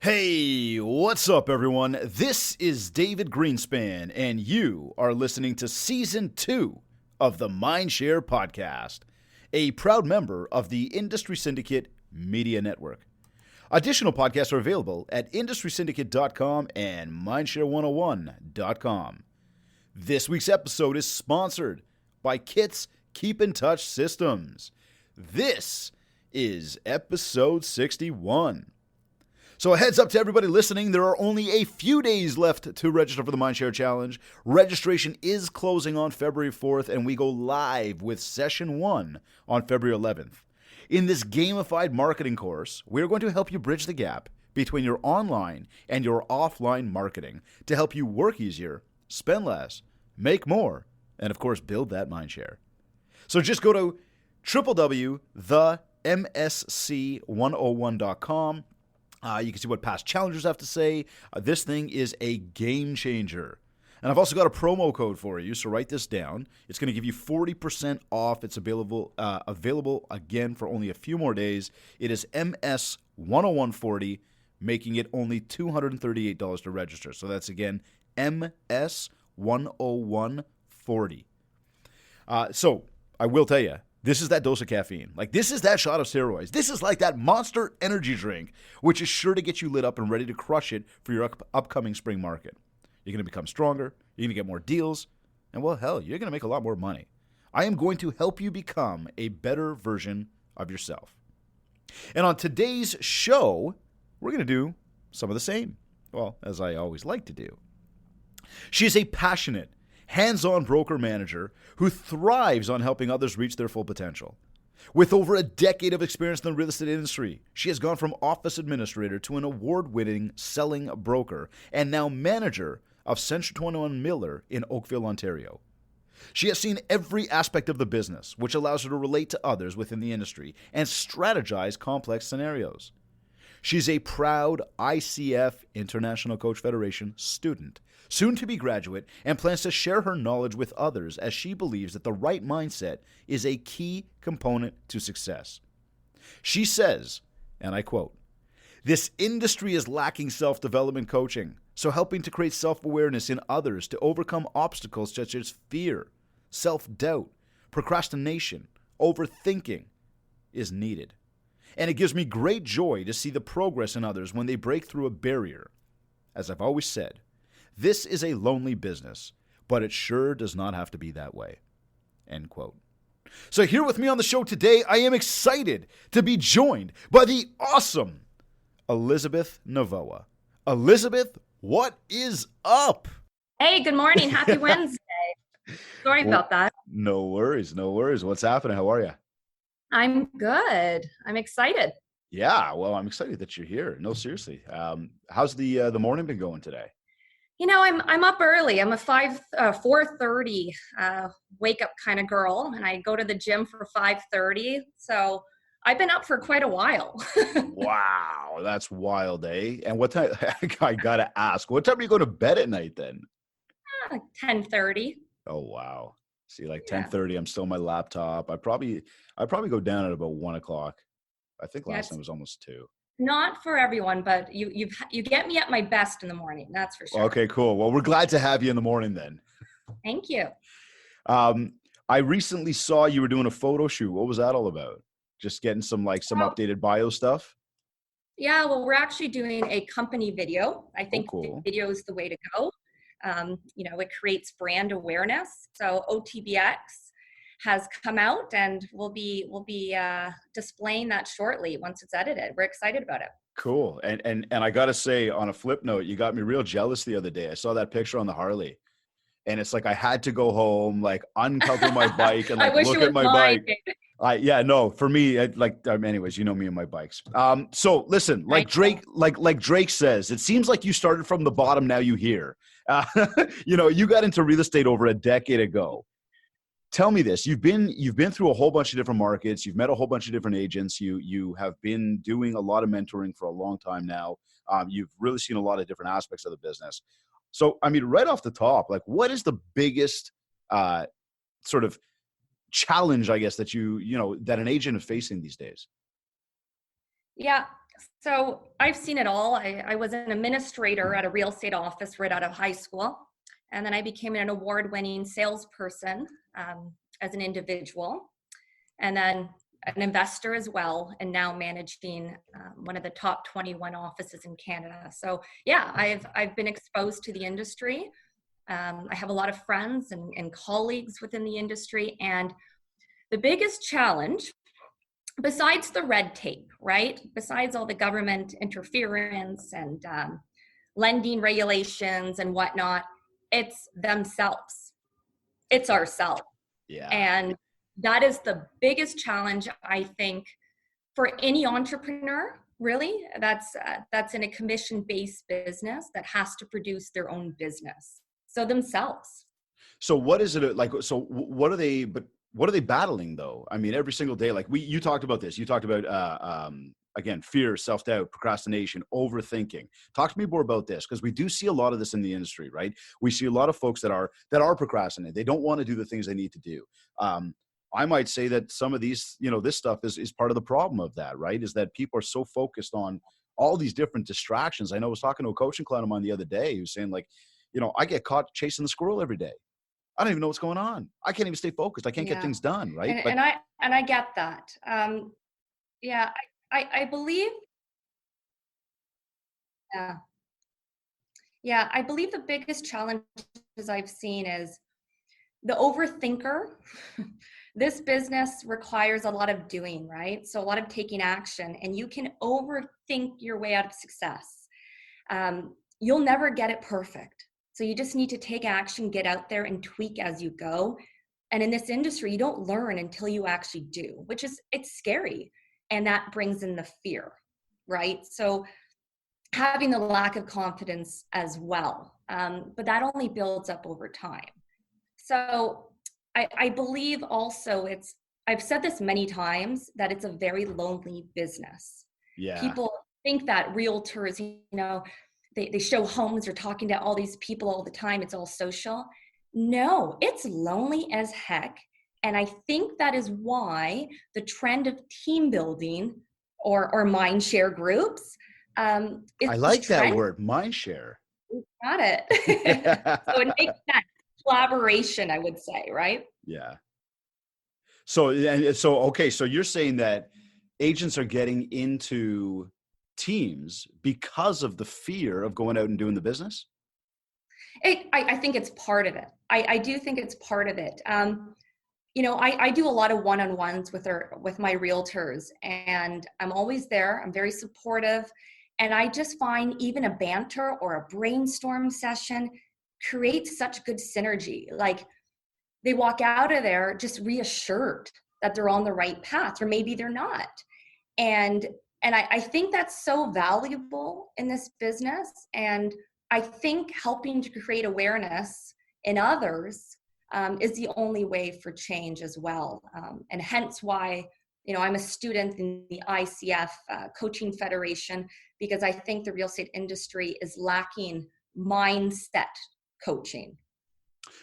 Hey, what's up, everyone? This is David Greenspan, and you are listening to Season 2 of the Mindshare Podcast, a proud member of the Industry Syndicate Media Network. Additional podcasts are available at industrysyndicate.com and mindshare101.com. This week's episode is sponsored by Kit's Keep in Touch Systems. This is episode 61. So a heads up to everybody listening, there are only a few days left to register for the Mindshare Challenge. Registration is closing on February 4th, and we go live with Session 1 on February 11th. In this gamified marketing course, we're going to help you bridge the gap between your online and your offline marketing to help you work easier, spend less, make more, and of course, build that mindshare. So just go to www.themsc101.com. You can see what past challengers have to say. This thing is a game changer. And I've also got a promo code for you, so write this down. It's going to give you 40% off. It's available again for only a few more days. It is MS10140, making it only $238 to register. So that's, again, MS10140. So I will tell you, this is that dose of caffeine. Like, this is that shot of steroids. This is like that Monster energy drink, which is sure to get you lit up and ready to crush it for your upcoming spring market. You're going to become stronger. You're going to get more deals. And, well, hell, you're going to make a lot more money. I am going to help you become a better version of yourself. And on today's show, we're going to do some of the same. Well, as I always like to do. She is a passionate, hands-on broker manager who thrives on helping others reach their full potential. With over a decade of experience in the real estate industry, she has gone from office administrator to an award-winning selling broker and now manager of Central 21 Miller in Oakville, Ontario. She has seen every aspect of the business, which allows her to relate to others within the industry and strategize complex scenarios. She's a proud ICF, International Coach Federation, student, soon-to-be graduate, and plans to share her knowledge with others as she believes that the right mindset is a key component to success. She says, and I quote, "This industry is lacking self-development coaching, so helping to create self-awareness in others to overcome obstacles such as fear, self-doubt, procrastination, overthinking is needed. And it gives me great joy to see the progress in others when they break through a barrier. As I've always said, this is a lonely business, but it sure does not have to be that way." End quote. So here with me on the show today, I am excited to be joined by the awesome Elizabeth Novoa. Elizabeth, what is up? Hey, good morning. Happy Wednesday. Sorry about that. No worries. What's happening? How are you? I'm good. I'm excited. Yeah, well, I'm excited that you're here. No, seriously. How's the morning been going today? You know, I'm up early. I'm a 4:30 wake up kind of girl, and I go to the gym for 5:30. So I've been up for quite a while. Wow, that's wild, eh? And what time? I gotta ask, what time do you go to bed at night then? 10:30. Oh wow. See, like 10:30, I'm still on my laptop. I probably go down at about 1:00. I think last time was almost 2. Not for everyone, but you get me at my best in the morning. That's for sure. Okay, cool. Well, we're glad to have you in the morning then. Thank you. I recently saw you were doing a photo shoot. What was that all about? Just getting some updated bio stuff? Yeah, well, we're actually doing a company video. I think video is the way to go. It creates brand awareness. So OTBX has come out, and we'll be displaying that shortly once it's edited. We're excited about it. Cool. And I got to say, on a flip note, you got me real jealous the other day. I saw that picture on the Harley, and it's like I had to go home, like uncover my bike and look at my bike. For me, anyways, you know me and my bikes. So listen, like Drake says, it seems like you started from the bottom. Now you here. You got into real estate over a decade ago. Tell me this: you've been through a whole bunch of different markets. You've met a whole bunch of different agents. You have been doing a lot of mentoring for a long time now. You've really seen a lot of different aspects of the business. So, I mean, right off the top, like, what is the biggest sort of challenge, I guess, that that an agent is facing these days? Yeah, So I've seen it all. I was an administrator at a real estate office right out of high school. And then I became an award-winning salesperson as an individual. And then an investor as well, and now managing one of the top 21 offices in Canada. So yeah, I've been exposed to the industry. I have a lot of friends and colleagues within the industry. And the biggest challenge, besides the red tape, right? Besides all the government interference and lending regulations and whatnot, it's themselves. It's ourselves. Yeah. And that is the biggest challenge, I think, for any entrepreneur, really, that's in a commission-based business that has to produce their own business. So themselves. So what is it like? So what are they, but what are they battling though? I mean, every single day, like you talked about this, you talked about, again, fear, self-doubt, procrastination, overthinking. Talk to me more about this, because we do see a lot of this in the industry, right? We see a lot of folks that are procrastinating. They don't want to do the things they need to do. I might say that some of these, this stuff is part of the problem of that, right? Is that people are so focused on all these different distractions. I know I was talking to a coaching client of mine the other day who was saying, like, I get caught chasing the squirrel every day. I don't even know what's going on. I can't even stay focused. I can't get things done, right? And I get that. Yeah, I believe. Yeah, yeah, I believe the biggest challenges I've seen is the overthinker. This business requires a lot of doing, right? So a lot of taking action, and you can overthink your way out of success. You'll never get it perfect. So you just need to take action, get out there and tweak as you go. And in this industry, you don't learn until you actually do, it's scary. And that brings in the fear, right? So having the lack of confidence as well. But that only builds up over time. So I believe also I've said this many times, that it's a very lonely business. Yeah. People think that realtors, they show homes, they're talking to all these people all the time, it's all social. No, it's lonely as heck. And I think that is why the trend of team building or mind share groups is I like that word, mind share. Got it. So it makes sense. Collaboration, I would say, right? Yeah. So okay, so you're saying that agents are getting into teams because of the fear of going out and doing the business? I think it's part of it. I do think it's part of it. I do a lot of one-on-ones with my realtors, and I'm always there. I'm very supportive. And I just find even a banter or a brainstorm session creates such good synergy. Like, they walk out of there just reassured that they're on the right path, or maybe they're not. And I think that's so valuable in this business. And I think helping to create awareness in others is the only way for change as well. And hence why, I'm a student in the ICF Coaching Federation, because I think the real estate industry is lacking mindset coaching.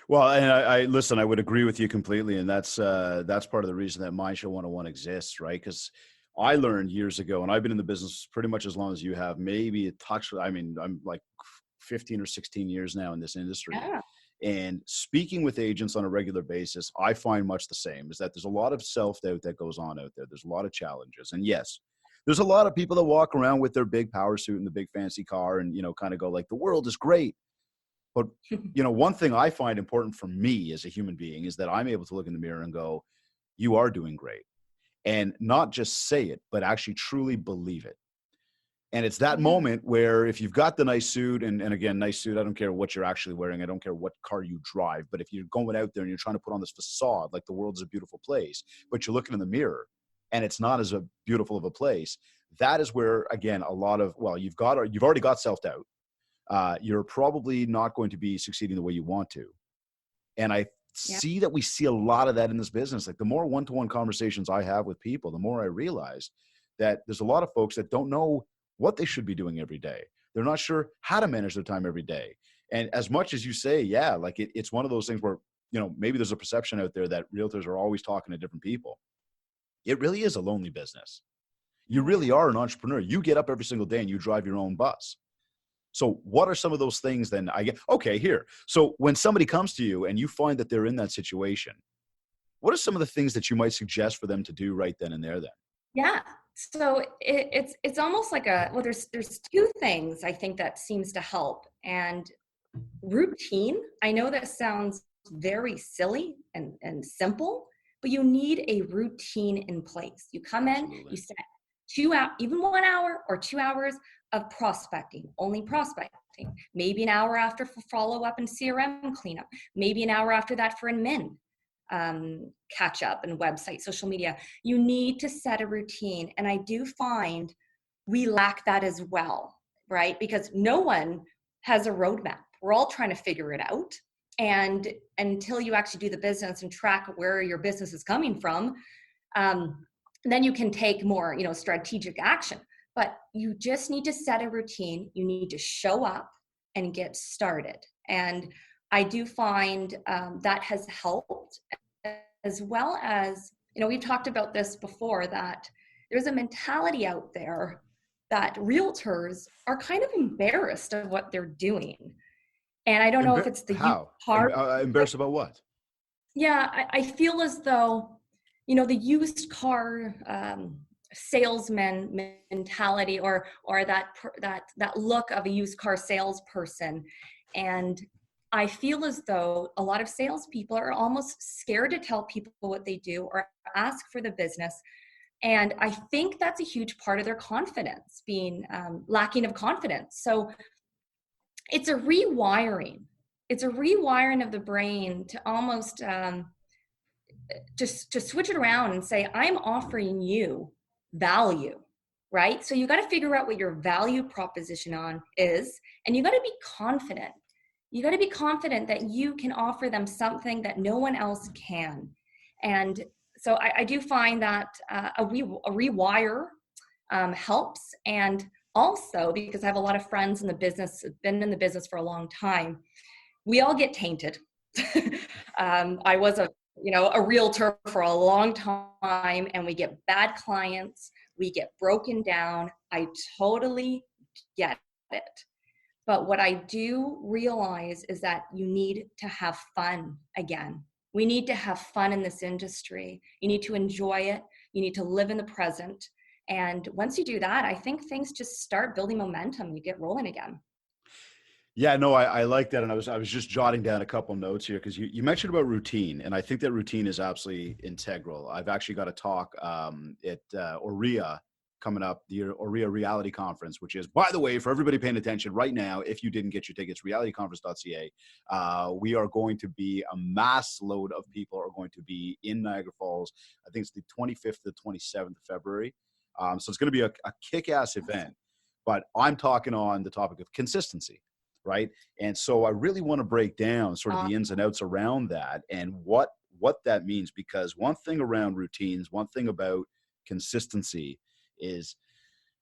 Well, and I listen, I would agree with you completely. And that's part of the reason that Mindshare 101 exists, right? Because I learned years ago, and I've been in the business pretty much as long as you have, maybe a touch. I mean, I'm like 15 or 16 years now in this industry. Yeah. And speaking with agents on a regular basis, I find much the same, is that there's a lot of self-doubt that goes on out there. There's a lot of challenges. And yes, there's a lot of people that walk around with their big power suit and the big fancy car and, kind of go like, the world is great. But, one thing I find important for me as a human being is that I'm able to look in the mirror and go, you are doing great. And not just say it, but actually truly believe it. And it's that moment where if you've got the nice suit, and again, nice suit, I don't care what you're actually wearing. I don't care what car you drive. But if you're going out there and you're trying to put on this facade, like the world's a beautiful place, but you're looking in the mirror and it's not as beautiful of a place, that is where, again, you've already got self-doubt. You're probably not going to be succeeding the way you want to. And I see that we see a lot of that in this business. Like, the more one-to-one conversations I have with people, the more I realize that there's a lot of folks that don't know what they should be doing every day. They're not sure how to manage their time every day. And as much as you say, it's one of those things where, maybe there's a perception out there that realtors are always talking to different people. It really is a lonely business. You really are an entrepreneur. You get up every single day and you drive your own bus. So what are some of those things then? Okay, here. So when somebody comes to you and you find that they're in that situation, what are some of the things that you might suggest for them to do right then and there then? Yeah. So it's almost like there's two things I think that seems to help. And routine, I know that sounds very silly and simple, but you need a routine in place. You come in, you set 2 hours, even 1 hour or 2 hours of prospecting, only prospecting. Maybe an hour after for follow up and CRM cleanup. Maybe an hour after that for admin catch up and website, social media. You need to set a routine. And I do find we lack that as well, right? Because no one has a roadmap. We're all trying to figure it out. And until you actually do the business and track where your business is coming from, then you can take more, strategic action. But you just need to set a routine. You need to show up and get started. And I do find that has helped, as well as, we've talked about this before, that there's a mentality out there that realtors are kind of embarrassed of what they're doing. And I don't know if it's the how embarrassed about what? Yeah, I feel as though, the used car salesman mentality, or that look of a used car salesperson. And I feel as though a lot of salespeople are almost scared to tell people what they do or ask for the business. And I think that's a huge part of their confidence, being lacking of confidence. So it's a rewiring. It's a rewiring of the brain to almost just to switch it around and say, I'm offering you value, right? So you got to figure out what your value proposition is, and you got to be confident. You got to be confident that you can offer them something that no one else can. And so I do find that a rewire helps. And also, because I have a lot of friends in the business, been in the business for a long time, we all get tainted. I was a realtor for a long time, and we get bad clients. We get broken down. I totally get it. But what I do realize is that you need to have fun again. We need to have fun in this industry. You need to enjoy it. You need to live in the present. And once you do that, I think things just start building momentum. You get rolling again. Yeah, no, I like that. And I was just jotting down a couple notes here because you mentioned about routine. And I think that routine is absolutely integral. I've actually got a talk at OREA coming up, the OREA Reality Conference, which is, by the way, for everybody paying attention right now, if you didn't get your tickets, realityconference.ca, we are going to be, a mass load of people are going to be in Niagara Falls. I think it's the 25th to 27th of February. So it's going to be a kick-ass event. But I'm talking on the topic of consistency, right? And so I really want to break down sort of the ins and outs around that and what that means, because one thing around routines, one thing about consistency is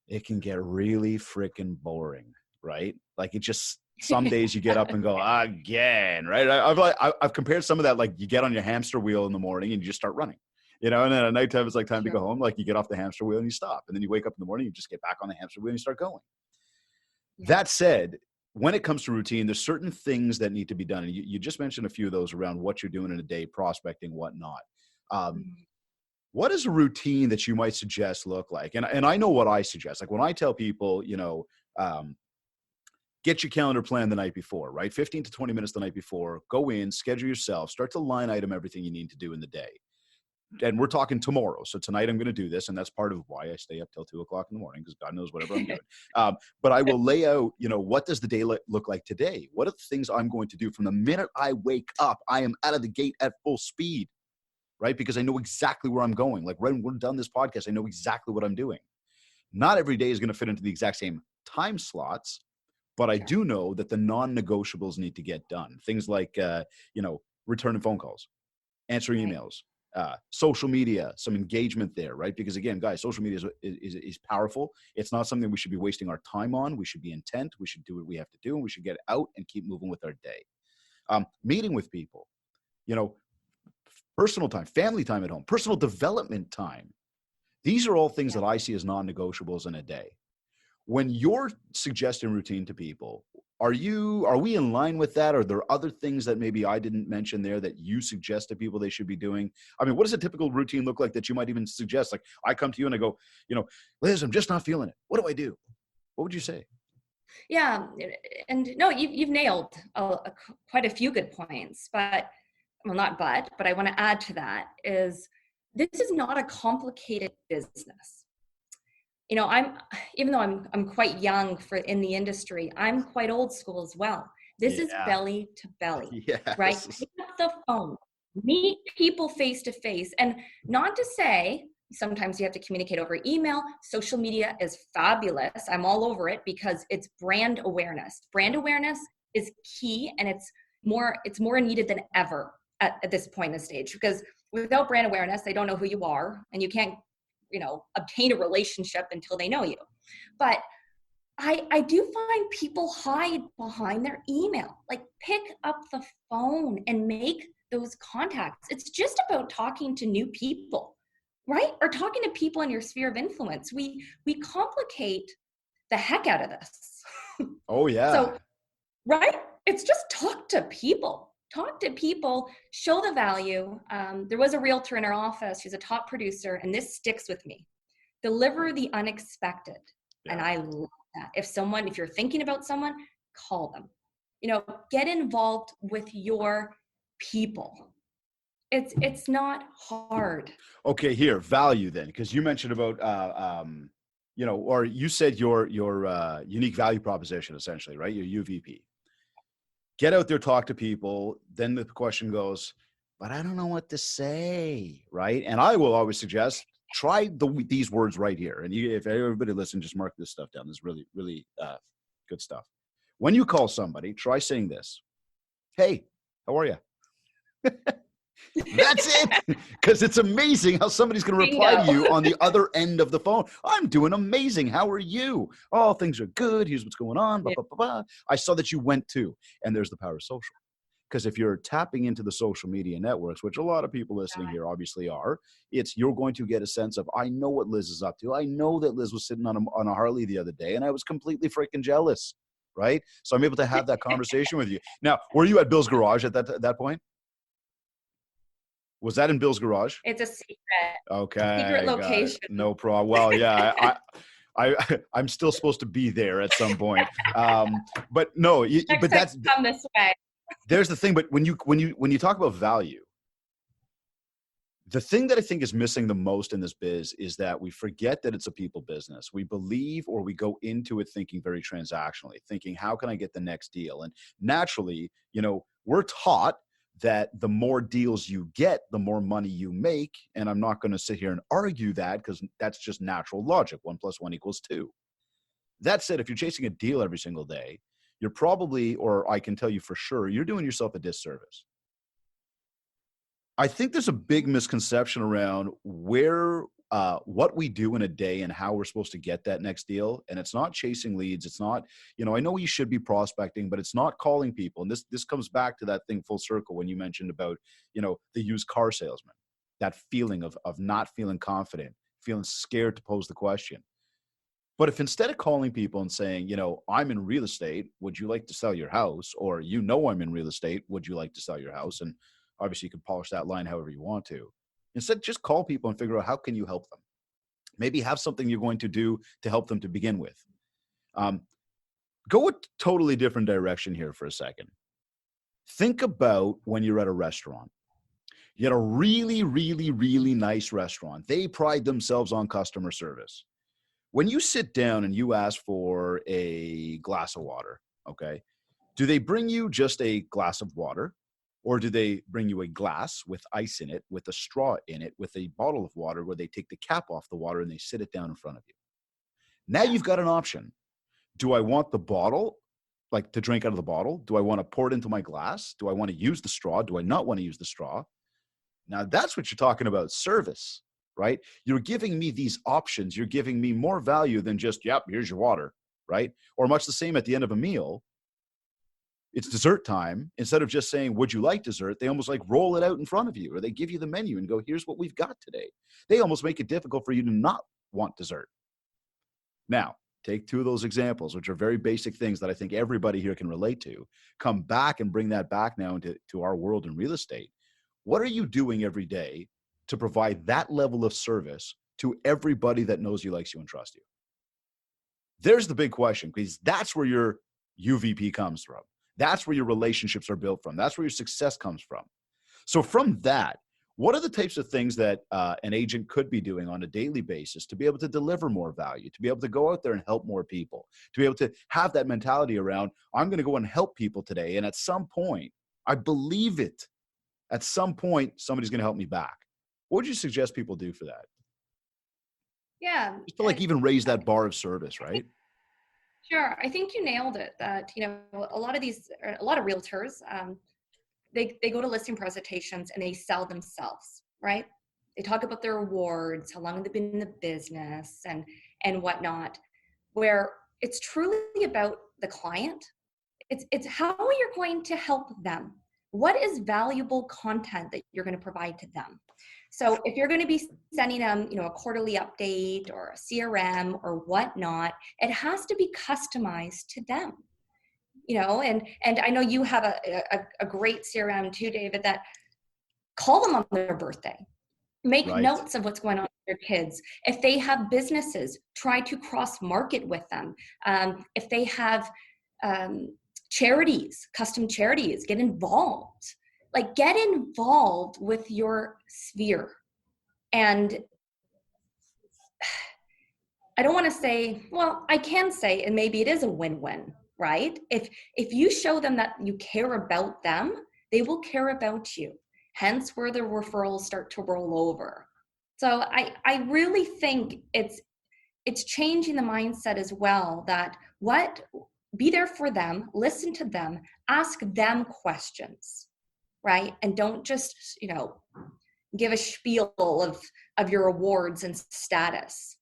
it can get really freaking boring, right? Like, it just, some days you get up and go, again, right? I've compared some of that, like you get on your hamster wheel in the morning and you just start running, and then at nighttime it's like time to go home. Like, you get off the hamster wheel and you stop, and then you wake up in the morning, you just get back on the hamster wheel and you start going. That said, when it comes to routine, there's certain things that need to be done. And you just mentioned a few of those around what you're doing in a day, prospecting, whatnot. What does a routine that you might suggest look like? And I know what I suggest. Like, when I tell people, get your calendar planned the night before, right? 15 to 20 minutes the night before, go in, schedule yourself, start to line item everything you need to do in the day. And we're talking tomorrow. So tonight I'm going to do this. And that's part of why I stay up till 2:00 in the morning, because God knows whatever I'm doing. But I will lay out, what does the day look like today? What are the things I'm going to do from the minute I wake up? I am out of the gate at full speed, right? Because I know exactly where I'm going. Like, when we're done this podcast, I know exactly what I'm doing. Not every day is going to fit into the exact same time slots, but I do know that the non-negotiables need to get done. Things like, returning phone calls, answering emails, social media, some engagement there, right? Because again, guys, social media is powerful. It's not something we should be wasting our time on. We should be intent. We should do what we have to do, and we should get out and keep moving with our day. Meeting with people, personal time, family time at home, personal development time. These are all things that I see as non-negotiables in a day. When you're suggesting routine to people, are we in line with that? Are there other things that maybe I didn't mention there that you suggest to people they should be doing? I mean, what does a typical routine look like that you might even suggest? Like, I come to you and I go, Liz, I'm just not feeling it. What do I do? What would you say? Yeah, and no, you've nailed quite a few good points, but I want to add to that is this is not a complicated business. Even though I'm quite young in the industry, I'm quite old school as well. This is belly to belly, right? Pick up the phone, meet people face to face, and not to say sometimes you have to communicate over email. Social media is fabulous. I'm all over it because it's brand awareness. Brand awareness is key, and it's more needed than ever at this point in the stage, because without brand awareness, they don't know who you are, and you can't obtain a relationship until they know you. But I do find people hide behind their email. Like, pick up the phone and make those contacts. It's just about talking to new people, right? Or talking to people in your sphere of influence. We complicate the heck out of this. Oh yeah. So, right? It's just talk to people. Talk to people, show the value. There was a realtor in our office. She's a top producer, and this sticks with me. Deliver the unexpected. Yeah. And I love that. If you're thinking about someone, call them. Get involved with your people. It's not hard. Okay, here, value then, because you mentioned about, or you said your unique value proposition, essentially, right? Your UVP. Get out there, talk to people. Then the question goes, but I don't know what to say, right? And I will always suggest, try these words right here. And if everybody listen, just mark this stuff down. This is really, really good stuff. When you call somebody, try saying this. Hey, how are you? That's it. Because it's amazing how somebody's going to reply to you on the other end of the phone. I'm doing amazing. How are you? Oh, things are good. Here's what's going on. Blah, blah, blah, blah. I saw that you went to. And there's the power of social. Because if you're tapping into the social media networks, which a lot of people listening here obviously are, you're going to get a sense of, I know what Liz is up to. I know that Liz was sitting on a Harley the other day, and I was completely freaking jealous, right? So I'm able to have that conversation with you. Now, were you at Bill's garage at that point? Was that in Bill's garage? It's a secret. Okay. Secret location. No problem. Well, yeah, I'm still supposed to be there at some point. But no, but that's come this way. There's the thing. But when you talk about value, the thing that I think is missing the most in this biz is that we forget that it's a people business. We believe, or we go into it thinking very transactionally, thinking, how can I get the next deal? And naturally, we're taught that the more deals you get, the more money you make. And I'm not going to sit here and argue that, because that's just natural logic. 1 + 1 = 2. That said, if you're chasing a deal every single day, you're probably, or I can tell you for sure, you're doing yourself a disservice. I think there's a big misconception around what we do in a day and how we're supposed to get that next deal. And it's not chasing leads. It's not, I know you should be prospecting, but it's not calling people. And this comes back to that thing full circle when you mentioned about, the used car salesman, that feeling of not feeling confident, feeling scared to pose the question. But if instead of calling people and saying, I'm in real estate, would you like to sell your house? Or, I'm in real estate, would you like to sell your house? And obviously you can polish that line however you want to. Instead, just call people and figure out how can you help them. Maybe have something you're going to do to help them to begin with. Go a totally different direction here for a second. Think about when you're at a restaurant. You had a really, really, really nice restaurant. They pride themselves on customer service. When you sit down and you ask for a glass of water, okay, do they bring you just a glass of water? Or do they bring you a glass with ice in it, with a straw in it, with a bottle of water where they take the cap off the water and they sit it down in front of you? Now you've got an option. Do I want the bottle, like to drink out of the bottle? Do I want to pour it into my glass? Do I want to use the straw? Do I not want to use the straw? Now that's what you're talking about, service, right? You're giving me these options. You're giving me more value than just, yep, here's your water, right? Or much the same at the end of a meal. it's dessert time, instead of just saying, would you like dessert? They almost like roll it out in front of you, or they give you the menu and go, here's what we've got today. They almost make it difficult for you to not want dessert. Now, take two of those examples, which are very basic things that I think everybody here can relate to. Come back and bring that back now into our world in real estate. What are you doing every day to provide that level of service to everybody that knows you, likes you, and trusts you? There's the big question, because that's where your UVP comes from. That's where your relationships are built from. That's where your success comes from. So from that, what are the types of things that an agent could be doing on a daily basis to be able to deliver more value, to be able to go out there and help more people, to be able to have that mentality around, I'm going to go and help people today. And at some point, I believe it, at some point, somebody's going to help me back. What would you suggest people do for that? Yeah. Just to like even raise that bar of service, right? Sure. I think you nailed it, that, a lot of realtors, they go to listing presentations and they sell themselves, right? They talk about their awards, how long they've been in the business, and whatnot, where it's truly about the client. It's how you're going to help them. What is valuable content that you're going to provide to them? So if you're going to be sending them, a quarterly update or a CRM or whatnot, it has to be customized to them. And I know you have a great CRM too, David, that call them on their birthday. Make Right. notes of what's going on with their kids. If they have businesses, try to cross-market with them. If they have charities, custom charities, get involved. Like, get involved with your sphere. And I don't want to say, well, I can say, and maybe it is a win-win, right? If you show them that you care about them, they will care about you. Hence where the referrals start to roll over. So I really think it's changing the mindset as well, that be there for them, listen to them, ask them questions, right? And don't just, give a spiel of your awards and status.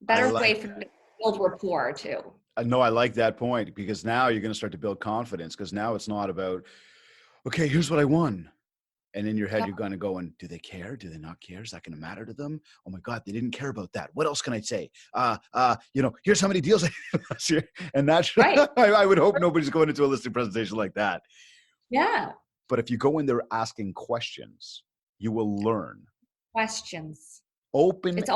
Better way for them to build rapport too. No, I like that point, because now you're going to start to build confidence, because now it's not about, okay, here's what I won. And in your head, you're going to go, and do they care? Do they not care? Is that going to matter to them? Oh my God, they didn't care about that. What else can I say? Here's how many deals I did last year. And that's right. I would hope nobody's going into a listing presentation like that. Yeah. But if you go in there asking questions, you will learn. Questions. Open-ended.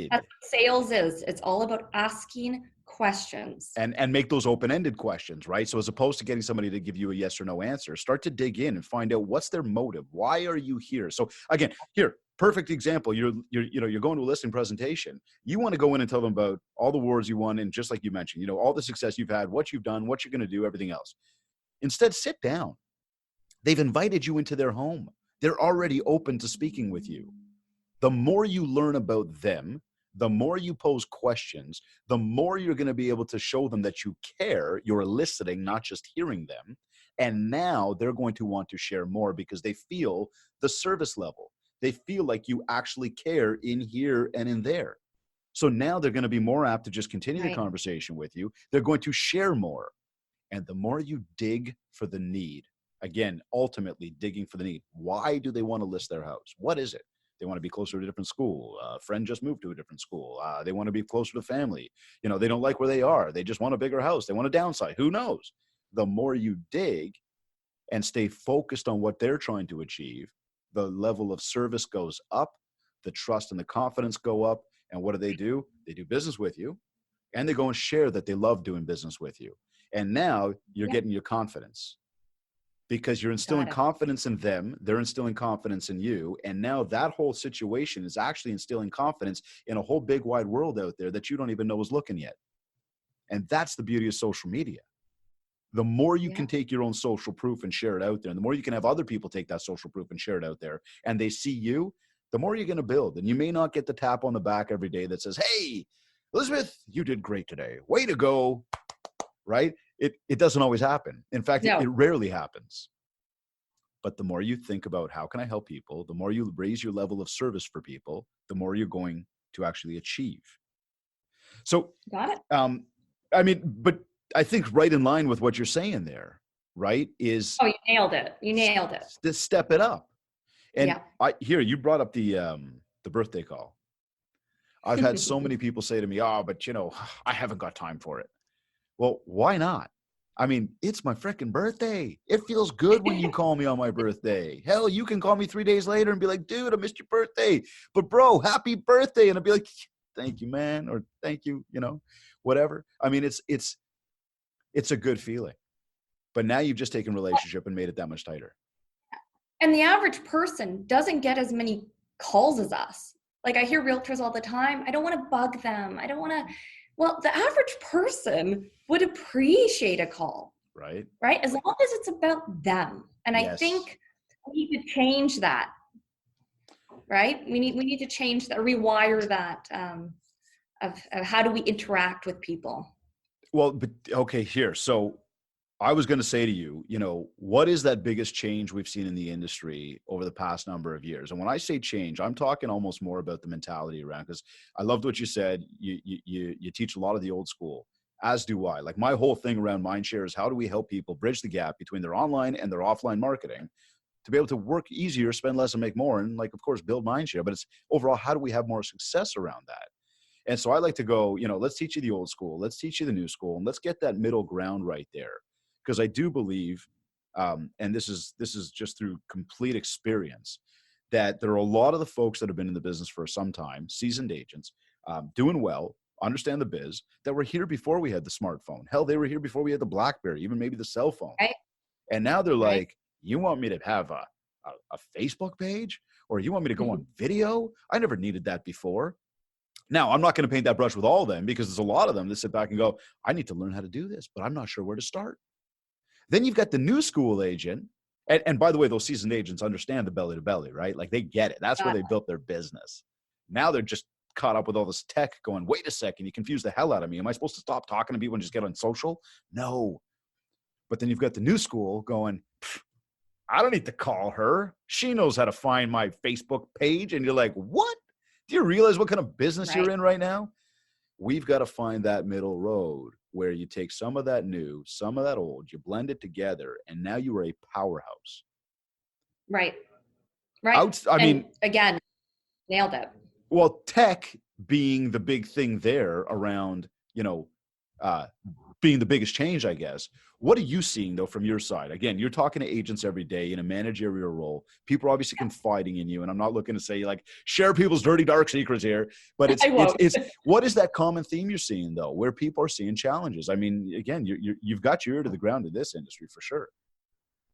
That's what sales is. It's all about asking questions. And make those open-ended questions, right? So as opposed to getting somebody to give you a yes or no answer, start to dig in and find out what's their motive. Why are you here? So again, here, perfect example. You're going to a listing presentation. You want to go in and tell them about all the awards you won, and just like you mentioned, all the success you've had, what you've done, what you're going to do, everything else. Instead, sit down. They've invited you into their home. They're already open to speaking with you. The more you learn about them, the more you pose questions, the more you're going to be able to show them that you care. You're listening, not just hearing them. And now they're going to want to share more, because they feel the service level. They feel like you actually care in here and in there. So now they're going to be more apt to just continue the conversation with you. They're going to share more. And the more you dig for the need, again, ultimately digging for the need. Why do they want to list their house? What is it? They want to be closer to a different school. A friend just moved to a different school. They want to be closer to family. They don't like where they are. They just want a bigger house. They want to downsize. Who knows? The more you dig and stay focused on what they're trying to achieve, the level of service goes up, the trust and the confidence go up. And what do? They do business with you, and they go and share that they love doing business with you. And now you're getting your confidence, because you're instilling confidence in them. They're instilling confidence in you. And now that whole situation is actually instilling confidence in a whole big wide world out there that you don't even know is looking yet. And that's the beauty of social media. The more you can take your own social proof and share it out there, and the more you can have other people take that social proof and share it out there, and they see you, the more you're going to build. And you may not get the tap on the back every day that says, hey, Elizabeth, you did great today. Way to go. Right? It doesn't always happen. In fact, it rarely happens. But the more you think about how can I help people, the more you raise your level of service for people, the more you're going to actually achieve. So, got it. But I think right in line with what you're saying there, right, is Oh, you nailed it. You nailed it. to step it up. And Yeah. you brought up the birthday call. I've had so many people say to me, "Oh, but I haven't got time for it." Well, why not? I mean, it's my freaking birthday. It feels good when you call me on my birthday. Hell, you can call me 3 days later and be like, "Dude, I missed your birthday." But bro, happy birthday. And I'll be like, "Thank you, man," or "Thank you," whatever. I mean, it's a good feeling. But now you've just taken relationship and made it that much tighter. And the average person doesn't get as many calls as us. Like, I hear realtors all the time, I don't want to bug them. I don't want to. Well, the average person would appreciate a call, Right? right? As long as it's about them. And I Yes. think we need to change that, right? We need to change that, rewire that of how do we interact with people. Well, but okay, here. So I was going to say to you, what is that biggest change we've seen in the industry over the past number of years? And when I say change, I'm talking almost more about the mentality around, because I loved what you said. You teach a lot of the old school, as do I. Like, my whole thing around Mindshare is how do we help people bridge the gap between their online and their offline marketing to be able to work easier, spend less, and make more, and, like, of course, build Mindshare. But it's overall, how do we have more success around that? And so I like to go, let's teach you the old school, let's teach you the new school, and let's get that middle ground right there. Because I do believe, and this is just through complete experience, that there are a lot of the folks that have been in the business for some time, seasoned agents, doing well, understand the biz, that were here before we had the smartphone. Hell, they were here before we had the BlackBerry, even maybe the cell phone. Right. And now they're Right. like, you want me to have a Facebook page? Or you want me to go on video? I never needed that before. Now, I'm not going to paint that brush with all of them, because there's a lot of them that sit back and go, I need to learn how to do this, but I'm not sure where to start. Then you've got the new school agent. And by the way, those seasoned agents understand the belly to belly, right? Like, they get it. That's where they built their business. Now they're just caught up with all this tech going, wait a second, you confused the hell out of me. Am I supposed to stop talking to people and just get on social? No. But then you've got the new school going, I don't need to call her. She knows how to find my Facebook page. And you're like, what? Do you realize what kind of business you're in right now? We've got to find that middle road where you take some of that new, some of that old, you blend it together, and now you are a powerhouse. Right. I mean, again, nailed it. Well, tech being the big thing there around, being the biggest change, I guess. What are you seeing, though, from your side? Again, you're talking to agents every day in a managerial role. People are obviously confiding in you, and I'm not looking to say, like, share people's dirty, dark secrets here, but it's what is that common theme you're seeing, though, where people are seeing challenges? I mean, again, you've got your ear to the ground in this industry for sure.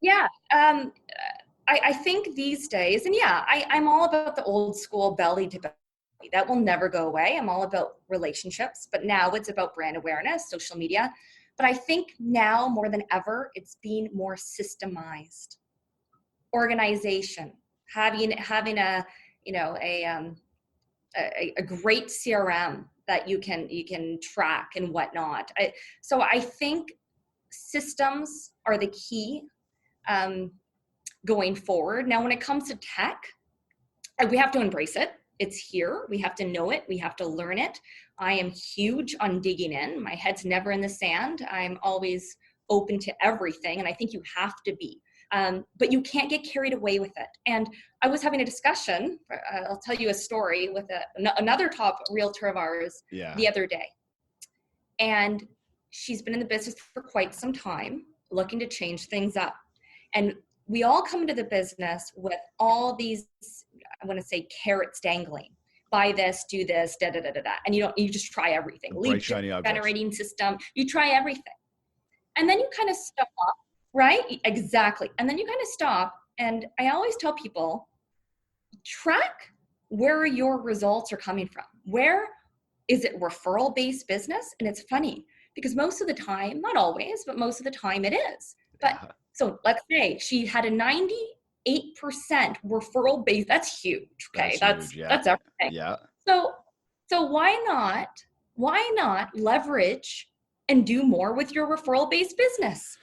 Yeah. I think these days, and I'm all about the old school belly to belly. That will never go away. I'm all about relationships, but now it's about brand awareness, social media. But I think now more than ever, it's being more systemized. Organization, having a great CRM that you can track and whatnot. So I think systems are the key going forward. Now, when it comes to tech, we have to embrace it. It's here. We have to know it. We have to learn it. I am huge on digging in. My head's never in the sand. I'm always open to everything, and I think you have to be. But you can't get carried away with it. And I was having a discussion, I'll tell you a story, with another top realtor of ours the other day. And she's been in the business for quite some time, looking to change things up. And we all come into the business with all these, I want to say, carrots dangling. Buy this, do this, da da da da da. And you just try everything. Lead generating system, you try everything. And then you kind of stop, right? Exactly. And then you kind of stop. And I always tell people, track where your results are coming from. Where is it referral-based business? And it's funny because most of the time, not always, but most of the time it is. But so let's say she had a 98% referral base. That's huge. Okay. That's everything. Yeah. So why not leverage and do more with your referral based business?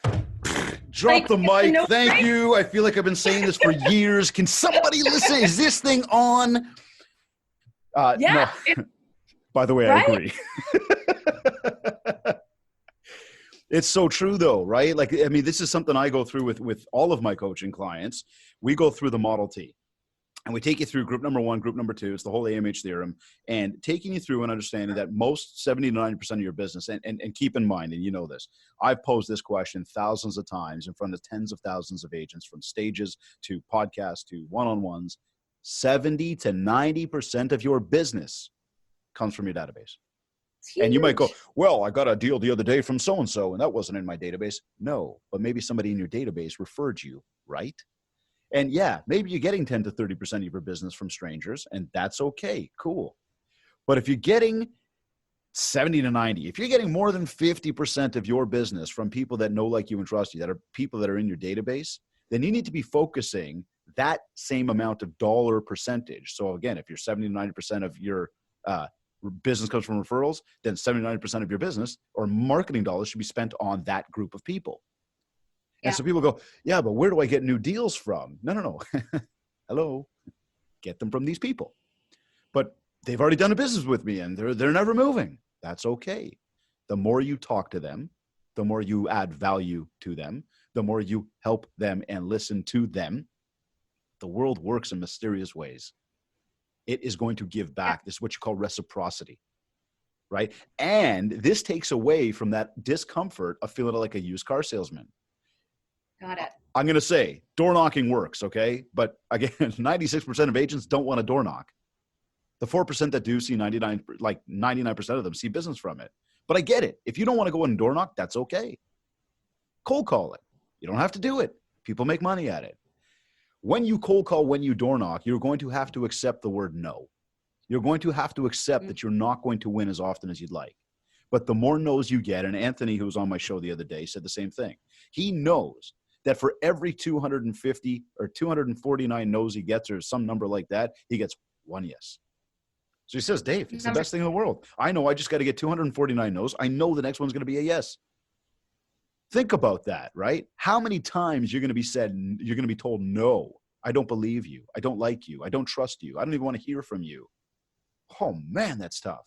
Drop the mic. Thank you. I feel like I've been saying this for years. Can somebody listen? Is this thing on? Yeah. No. By the way, I agree. It's so true though, right? Like, I mean, this is something I go through with all of my coaching clients. We go through the Model T. And we take you through group number 1, group number 2. It's the whole AMH theorem, and taking you through and understanding that most 70 to 90% of your business, and keep in mind, and you know this, I've posed this question thousands of times in front of tens of thousands of agents, from stages to podcasts to one-on-ones. 70 to 90% of your business comes from your database. And you might go, well, I got a deal the other day from so-and-so, and that wasn't in my database. No, but maybe somebody in your database referred you, right? And yeah, maybe you're getting 10 to 30% of your business from strangers, and that's okay, cool. But if you're getting 70 to 90, if you're getting more than 50% of your business from people that know, like you, and trust you, that are people that are in your database, then you need to be focusing that same amount of dollar percentage. So again, if you're 70 to 90% of your business comes from referrals, then 79% of your business or marketing dollars should be spent on that group of people. And so people go, yeah, but where do I get new deals from? No. Hello, get them from these people. But they've already done a business with me and they're never moving. That's okay. The more you talk to them, the more you add value to them, the more you help them and listen to them. The world works in mysterious ways. It is going to give back. This is what you call reciprocity, right? And this takes away from that discomfort of feeling like a used car salesman. Got it. I'm going to say door knocking works, okay? But again, 96% of agents don't want to door knock. The 4% that do see 99% of them see business from it. But I get it. If you don't want to go in and door knock, that's okay. Cold call it. You don't have to do it. People make money at it. When you cold call, when you door knock, you're going to have to accept the word no. You're going to have to accept that you're not going to win as often as you'd like. But the more no's you get, and Anthony, who was on my show the other day, said the same thing. He knows that for every 250 or 249 no's he gets, or some number like that, he gets one yes. So he says, Dave, it's the best thing in the world. I know I just got to get 249 no's. I know the next one's going to be a yes. Think about that, right? How many times you're going to be told, no, I don't believe you. I don't like you. I don't trust you. I don't even want to hear from you. Oh man, that's tough.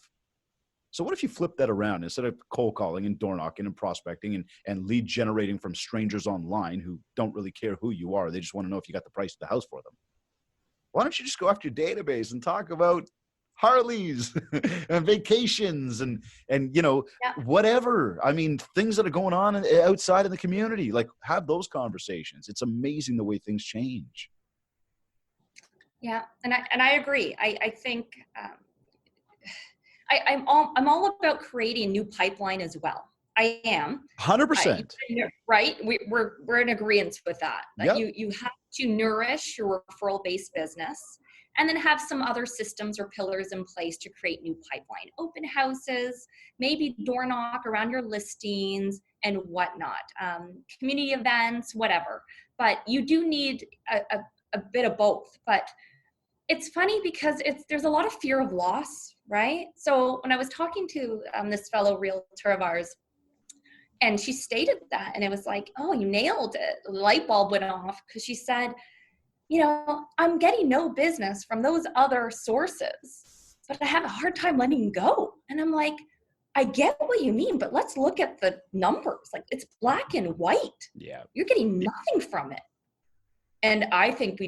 So what if you flip that around? Instead of cold calling and door knocking and prospecting and lead generating from strangers online who don't really care who you are, they just want to know if you got the price of the house for them. Why don't you just go after your database and talk about Harleys and vacations and whatever. I mean, things that are going on outside in the community, like have those conversations. It's amazing the way things change. Yeah. And I agree. I think, I'm all about creating a new pipeline as well. I am 100%. Right. We're in agreement with that. Yep. You have to nourish your referral-based business and then have some other systems or pillars in place to create new pipeline, open houses, maybe door knock around your listings and whatnot, community events, whatever. But you do need a bit of both. But it's funny because there's a lot of fear of loss, right? So when I was talking to this fellow realtor of ours, and she stated that, and it was like, oh, you nailed it. The light bulb went off because she said, I'm getting no business from those other sources, but I have a hard time letting go. And I'm like, I get what you mean, but let's look at the numbers. Like, it's black and white. Yeah. You're getting nothing from it. And I think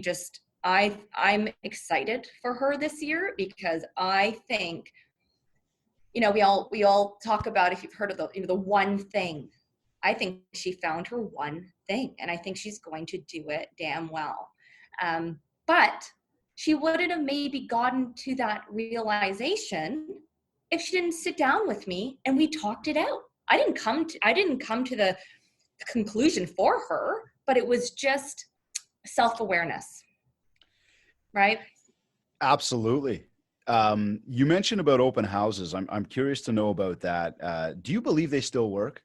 I'm excited for her this year because I think, we all talk about, if you've heard of the one thing. I think she found her one thing, and I think she's going to do it damn well. But she wouldn't have maybe gotten to that realization if she didn't sit down with me and we talked it out. I didn't come to the conclusion for her, but it was just self-awareness, right? Absolutely. You mentioned about open houses. I'm curious to know about that. Do you believe they still work?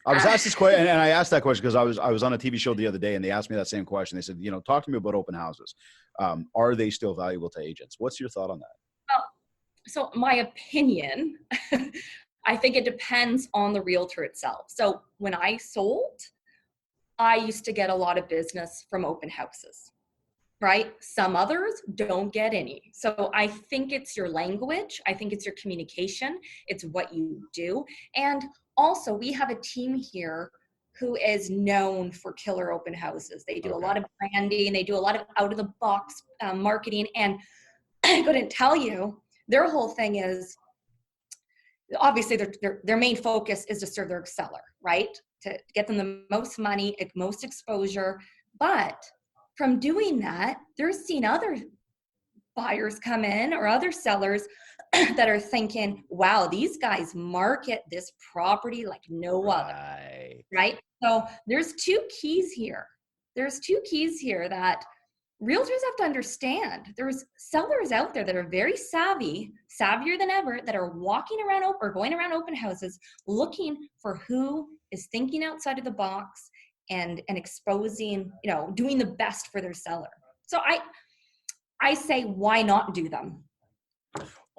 I was asked this question, and I asked that question because I was on a TV show the other day, and they asked me that same question. They said, talk to me about open houses. Are they still valuable to agents? What's your thought on that? Well, so my opinion, I think it depends on the realtor itself. So when I sold, I used to get a lot of business from open houses. Right? Some others don't get any. So I think it's your language. I think it's your communication. It's what you do. And also we have a team here who is known for killer open houses. They do a lot of branding, they do a lot of out of the box marketing. And I couldn't tell you, their whole thing is, obviously their main focus is to serve their seller, right? To get them the most money, most exposure. But from doing that, they're seeing other buyers come in or other sellers that are thinking, wow, these guys market this property like no other, right? So there's two keys here. There's two keys here that realtors have to understand. There's sellers out there that are very savvy, savvier than ever, that are walking around or going around open houses looking for who is thinking outside of the box and exposing, doing the best for their seller. So I say, why not do them?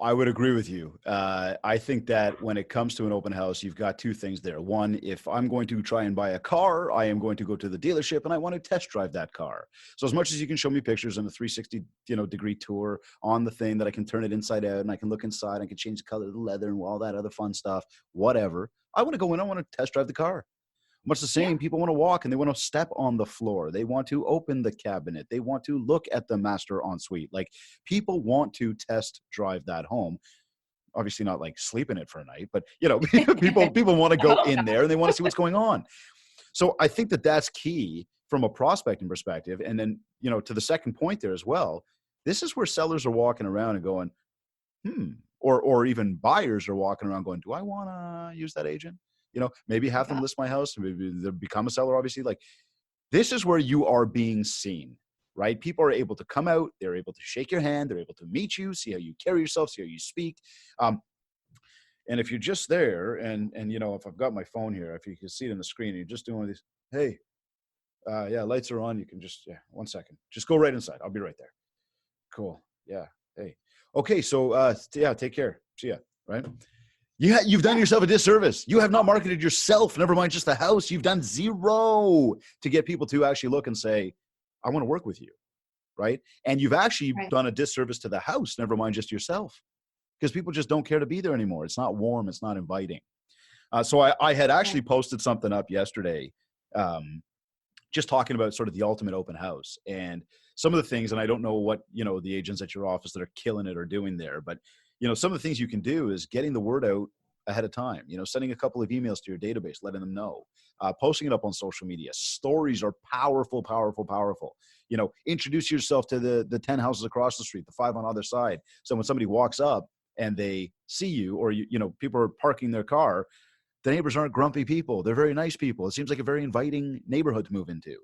I would agree with you. I think that when it comes to an open house, you've got two things there. One, if I'm going to try and buy a car, I am going to go to the dealership and I want to test drive that car. So as much as you can show me pictures and a 360, degree tour on the thing that I can turn it inside out and I can look inside, I can change the color of the leather and all that other fun stuff, whatever. I want to go in, I want to test drive the car. Much the same, people want to walk and they want to step on the floor. They want to open the cabinet. They want to look at the master ensuite. Like, people want to test drive that home. Obviously not like sleep in it for a night, but people want to go in there and they want to see what's going on. So I think that that's key from a prospecting perspective. And then, to the second point there as well, this is where sellers are walking around and going, or even buyers are walking around going, do I want to use that agent? Maybe have them list my house, maybe they become a seller, obviously. Like, this is where you are being seen, right? People are able to come out, they're able to shake your hand, they're able to meet you, see how you carry yourself, see how you speak. And if you're just there and if I've got my phone here, if you can see it on the screen, and you're just doing these, hey, lights are on, you can just, 1 second, just go right inside. I'll be right there. Cool. Yeah. Hey. Okay. So, take care. See ya. Right. You've done yourself a disservice. You have not marketed yourself, never mind just the house. You've done zero to get people to actually look and say, I want to work with you, right? And you've actually done a disservice to the house, never mind just yourself, because people just don't care to be there anymore. It's not warm. It's not inviting. So I had actually posted something up yesterday, just talking about sort of the ultimate open house and some of the things, and I don't know what, the agents at your office that are killing it are doing there, but some of the things you can do is getting the word out ahead of time, sending a couple of emails to your database, letting them know, posting it up on social media. Stories are powerful, powerful, powerful. Introduce yourself to the 10 houses across the street, the 5 on the other side. So when somebody walks up and they see you, or, people are parking their car, the neighbors aren't grumpy people. They're very nice people. It seems like a very inviting neighborhood to move into.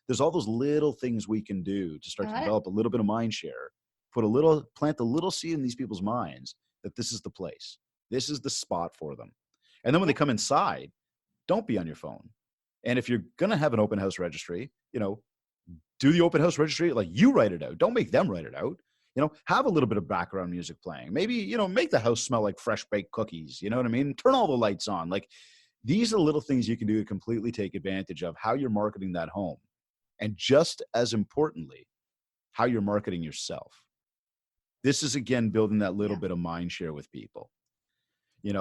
There's all those little things we can do to start to develop a little bit of mind share. Plant a little seed in these people's minds that this is the place. This is the spot for them. And then when they come inside, don't be on your phone. And if you're going to have an open house registry, do the open house registry, like, you write it out. Don't make them write it out. Have a little bit of background music playing. Maybe, make the house smell like fresh baked cookies. You know what I mean? Turn all the lights on. Like, these are little things you can do to completely take advantage of how you're marketing that home. And just as importantly, how you're marketing yourself. This is, again, building that little bit of mind share with people.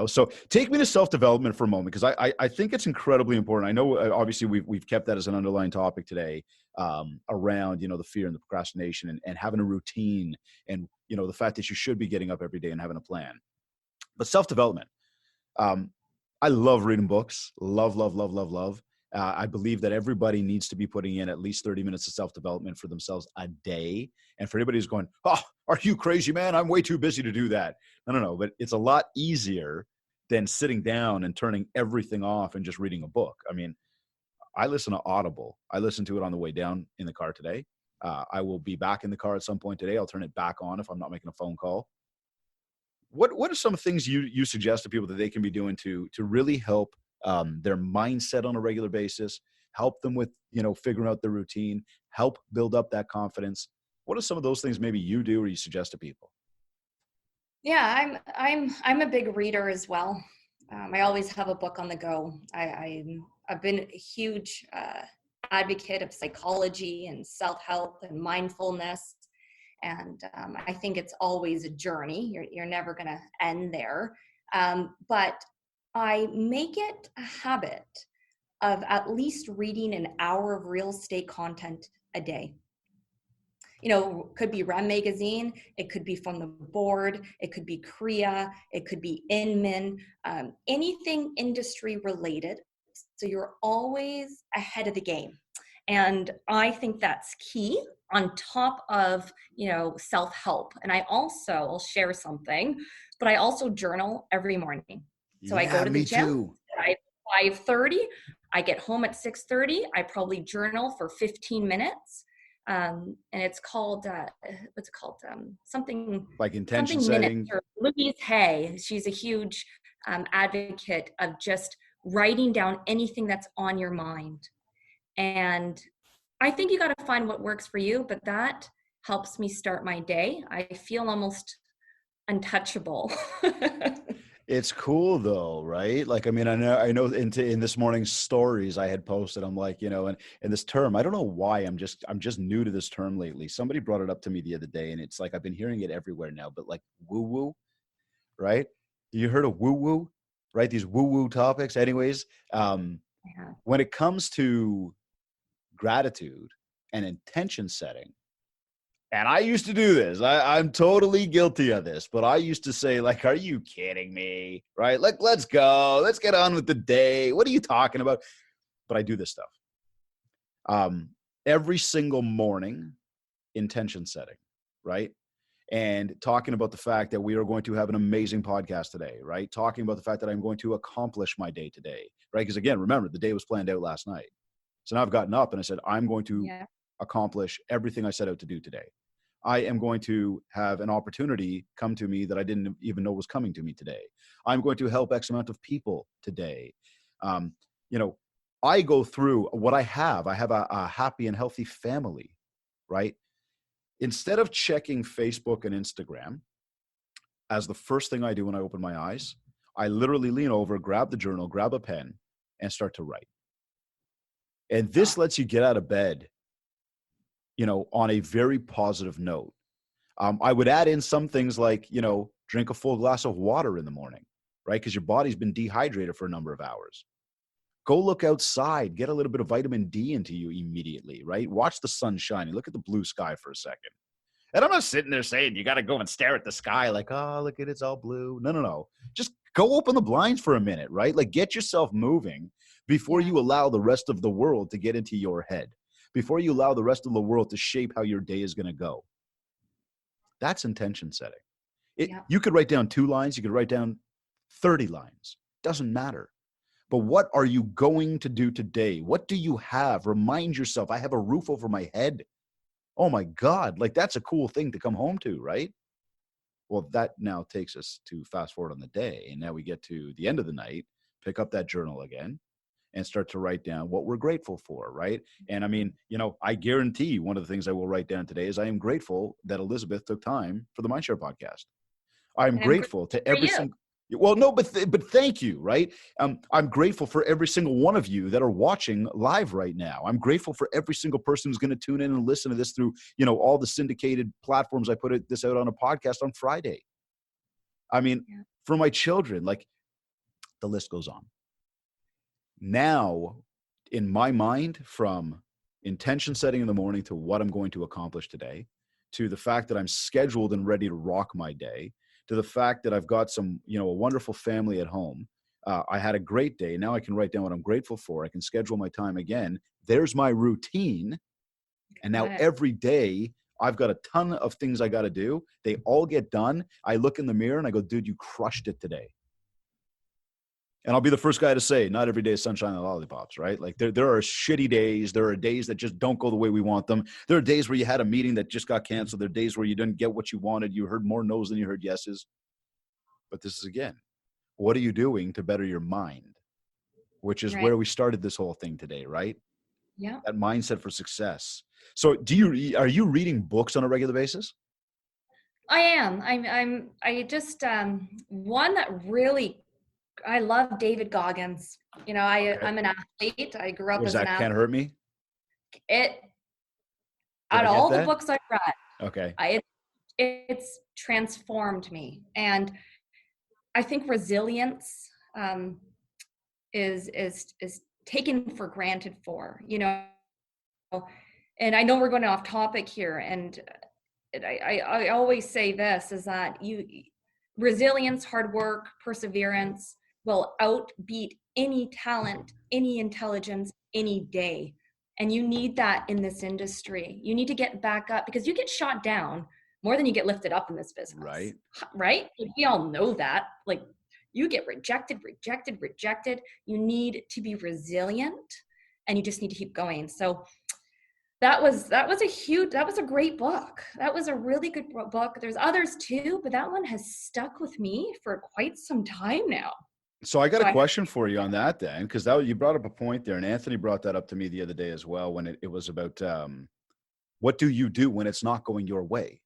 So take me to self-development for a moment, because I think it's incredibly important. I know, obviously, we've kept that as an underlying topic today, around, the fear and the procrastination and having a routine and, the fact that you should be getting up every day and having a plan. But self-development, I love reading books. Love, love, love, love, love. I believe that everybody needs to be putting in at least 30 minutes of self-development for themselves a day. And for anybody who's going, oh, are you crazy, man? I'm way too busy to do that. No. But it's a lot easier than sitting down and turning everything off and just reading a book. I mean, I listen to Audible. I listened to it on the way down in the car today. I will be back in the car at some point today. I'll turn it back on if I'm not making a phone call. What are some things you suggest to people that they can be doing to really help their mindset on a regular basis, help them with, figuring out their routine, help build up that confidence? What are some of those things maybe you do or you suggest to people? Yeah, I'm a big reader as well. I always have a book on the go. I've been a huge advocate of psychology and self-help and mindfulness. And I think it's always a journey. You're never going to end there. But I make it a habit of at least reading an hour of real estate content a day. Could be REM magazine, it could be from the board, it could be Korea, it could be Inman, anything industry related. So you're always ahead of the game. And I think that's key on top of, self-help. And I'll share something, but I also journal every morning. So I go Yeah, to the me gym too. at 5:30. I get home at 6:30. I probably journal for 15 minutes. And it's called what's it called? Like intention Something minutes. setting. Or Louise Hay. She's a huge advocate of just writing down anything that's on your mind. And I think you got to find what works for you, but that helps me start my day. I feel almost untouchable. It's cool though, right? Like, I mean, I know in this morning's stories I had posted, I'm like, and this term, I don't know why I'm just new to this term lately. Somebody brought it up to me the other day and it's like, I've been hearing it everywhere now, but like woo woo, right? You heard of woo woo, right? These woo woo topics. Anyways, Yeah. when it comes to gratitude and intention setting, and I used to do this. I'm totally guilty of this, but I used to say, like, are you kidding me? Right? Like, let's go. Let's get on with the day. What are you talking about? But I do this stuff. Every single morning, intention setting, right? And talking about the fact that we are going to have an amazing podcast today, right? Talking about the fact that I'm going to accomplish my day today, right? Because again, remember, the day was planned out last night. So now I've gotten up and I said, I'm going to accomplish everything I set out to do today. I am going to have an opportunity come to me that I didn't even know was coming to me today. I'm going to help X amount of people today. I go through what I have. I have a happy and healthy family, right? Instead of checking Facebook and Instagram as the first thing I do when I open my eyes, I literally lean over, grab the journal, grab a pen, and start to write. And this lets you get out of bed, on a very positive note. I would add in some things like, drink a full glass of water in the morning, right? Because your body's been dehydrated for a number of hours. Go look outside, get a little bit of vitamin D into you immediately, right? Watch the sun shining. Look at the blue sky for a second. And I'm not sitting there saying you got to go and stare at the sky like, oh, look at it, it's all blue. No. Just go open the blinds for a minute, right? Like get yourself moving before you allow the rest of the world to get into your head, before you allow the rest of the world to shape how your day is going to go. That's intention setting. You could write down 2 lines. You could write down 30 lines. Doesn't matter. But what are you going to do today? What do you have? Remind yourself, I have a roof over my head. Oh my God, like that's a cool thing to come home to, right? Well, that now takes us to fast forward on the day. And now we get to the end of the night, pick up that journal again and start to write down what we're grateful for, right? And I mean, I guarantee one of the things I will write down today is I am grateful that Elizabeth took time for the Mindshare podcast. I'm grateful to every single. Well, no, but thank you, right? I'm grateful for every single one of you that are watching live right now. I'm grateful for every single person who's going to tune in and listen to this through, all the syndicated platforms. I put this out on a podcast on Friday. I mean, for my children, like the list goes on. Now, in my mind, from intention setting in the morning to what I'm going to accomplish today, to the fact that I'm scheduled and ready to rock my day, to the fact that I've got some, a wonderful family at home. I had a great day. Now I can write down what I'm grateful for. I can schedule my time again. There's my routine. And now every day I've got a ton of things I got to do. They all get done. I look in the mirror and I go, dude, you crushed it today. And I'll be the first guy to say, not every day is sunshine and lollipops, right? Like there are shitty days. There are days that just don't go the way we want them. There are days where you had a meeting that just got canceled. There are days where you didn't get what you wanted. You heard more no's than you heard yeses. But this is, again, what are you doing to better your mind? Which is where we started this whole thing today, right? Yeah. That mindset for success. So are you reading books on a regular basis? I am. I just, one that really, I love David Goggins. I'm an athlete. I grew up as an athlete. Can't Hurt Me? Out of all the books I've read, okay, it's transformed me. And I think resilience is taken for granted for, you know. And I know we're going off topic here, and I always say this is that resilience, hard work, perseverance will outbeat any talent, any intelligence, any day. And you need that in this industry. You need to get back up, because you get shot down more than you get lifted up in this business. Right? Like, we all know that. Like, you get rejected. You need to be resilient, and you just need to keep going. So that was a great book. That was a really good book. There's others too, but that one has stuck with me for quite some time now. So I got a question for you on that then, because you brought up a point there, and Anthony brought that up to me the other day as well, when it was about what do you do when it's not going your way,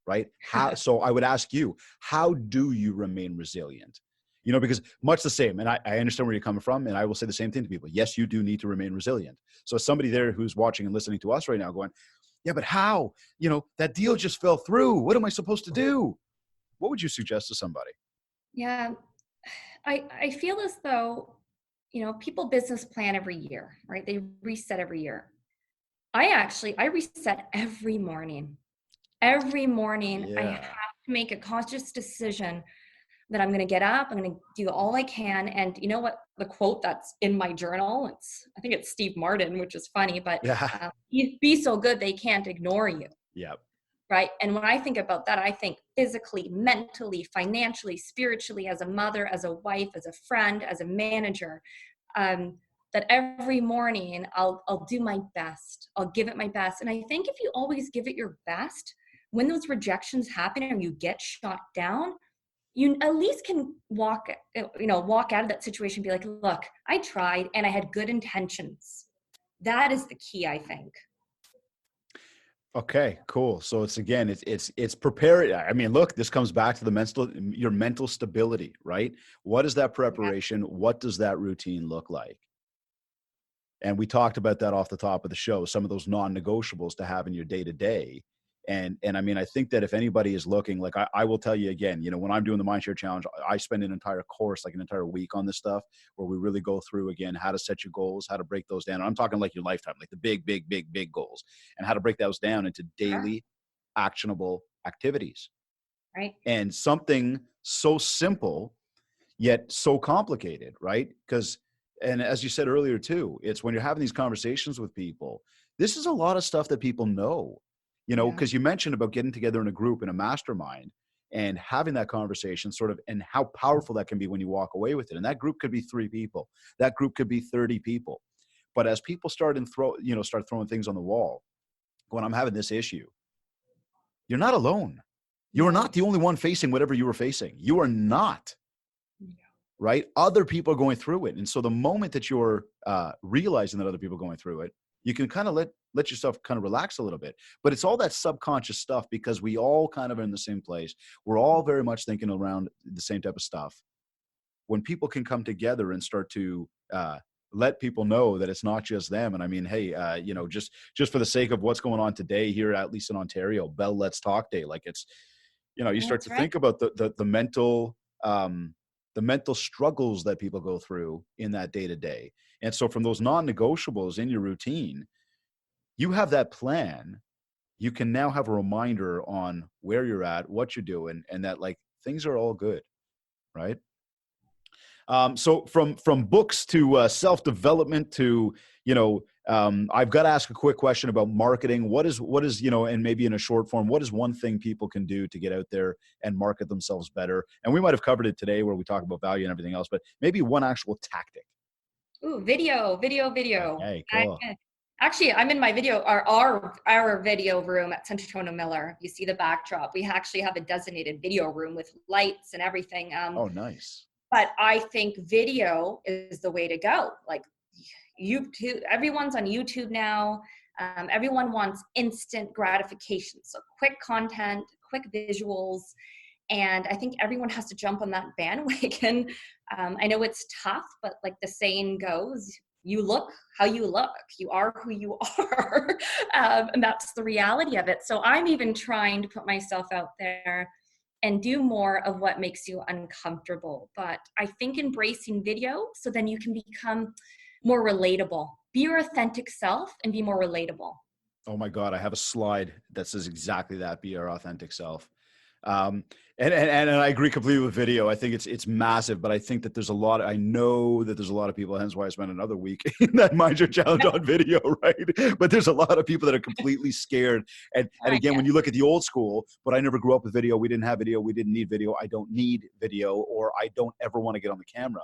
right? So I would ask you, how do you remain resilient? You know, because much the same, and I understand where you're coming from, and I will say the same thing to people. Yes, you do need to remain resilient. So somebody there who's watching and listening to us right now going, yeah, but how? You know, that deal just fell through. What am I supposed to do? What would you suggest to somebody? Yeah, I feel as though, you know, people business plan every year, right? They reset every year. I reset every morning. Every morning, Yeah. I have to make a conscious decision that I'm going to get up, I'm going to do all I can. And you know what, the quote that's in my journal, I think it's Steve Martin, which is funny, but be so good they can't ignore you. Yep. Right. And when I think about that, I think physically, mentally, financially, spiritually, as a mother, as a wife, as a friend, as a manager, that every morning I'll do my best. I'll give it my best. And I think if you always give it your best, when those rejections happen and you get shot down, you at least can walk out of that situation and be like, look, I tried and I had good intentions. That is the key, I think. Okay, cool. So it's prepare. I mean, look, this comes back to your mental stability, right? What is that preparation? Yeah. What does that routine look like? And we talked about that off the top of the show, some of those non-negotiables to have in your day to day. And I mean, I think that if anybody is looking, like I will tell you again, you know, when I'm doing the Mindshare Challenge, I spend an entire course, like an entire week on this stuff, where we really go through again, how to set your goals, how to break those down. And I'm talking like your lifetime, like the big goals, and how to break those down into daily actionable activities. Right. And something so simple, yet so complicated, right? And as you said earlier too, it's when you're having these conversations with people, this is a lot of stuff that people know. You know, because you mentioned about getting together in a group, in a mastermind, and having that conversation sort of, and how powerful that can be when you walk away with it. And that group could be 3 people. That group could be 30 people. But as people start throwing things on the wall, when I'm having this issue, you're not alone. You're not the only one facing whatever you were facing. You are not. Right? Other people are going through it. And so the moment that you're realizing that other people are going through it, you can kind of let yourself kind of relax a little bit. But it's all that subconscious stuff, because we all kind of are in the same place. We're all very much thinking around the same type of stuff. When people can come together and start to let people know that it's not just them. And I mean, hey, you know, just for the sake of what's going on today here, at least in Ontario, Bell Let's Talk Day, like it's, you know, you start to think about the mental struggles that people go through in that day to day. And so from those non-negotiables in your routine, you have that plan. You can now have a reminder on where you're at, what you're doing, and that like things are all good. Right. So from books to self-development to, you know, I've got to ask a quick question about marketing. What is, you know, and maybe in a short form, what is one thing people can do to get out there and market themselves better? And we might've covered it today where we talk about value and everything else, but maybe one actual tactic. Ooh, video. Hey, cool. Actually, I'm in my video, our video room at Centotona Miller. You see the backdrop. We actually have a designated video room with lights and everything. Oh, nice. But I think video is the way to go. Like YouTube, everyone's on YouTube now. Everyone wants instant gratification. So quick content, quick visuals. And I think everyone has to jump on that bandwagon. I know it's tough, but like the saying goes, you look how you look. You are who you are. And that's the reality of it. So I'm even trying to put myself out there and do more of what makes you uncomfortable. But I think embracing video so then you can become more relatable. Be your authentic self and be more relatable. Oh my God, I have a slide that says exactly that, be our authentic self. And I agree completely with video. I think it's massive, but I think that I know that there's a lot of people, hence why I spent another week in that Mind Your Challenge on video, right? But there's a lot of people that are completely scared. And again, when you look at the old school, but I never grew up with video, we didn't have video, we didn't need video, I don't need video, or I don't ever want to get on the camera.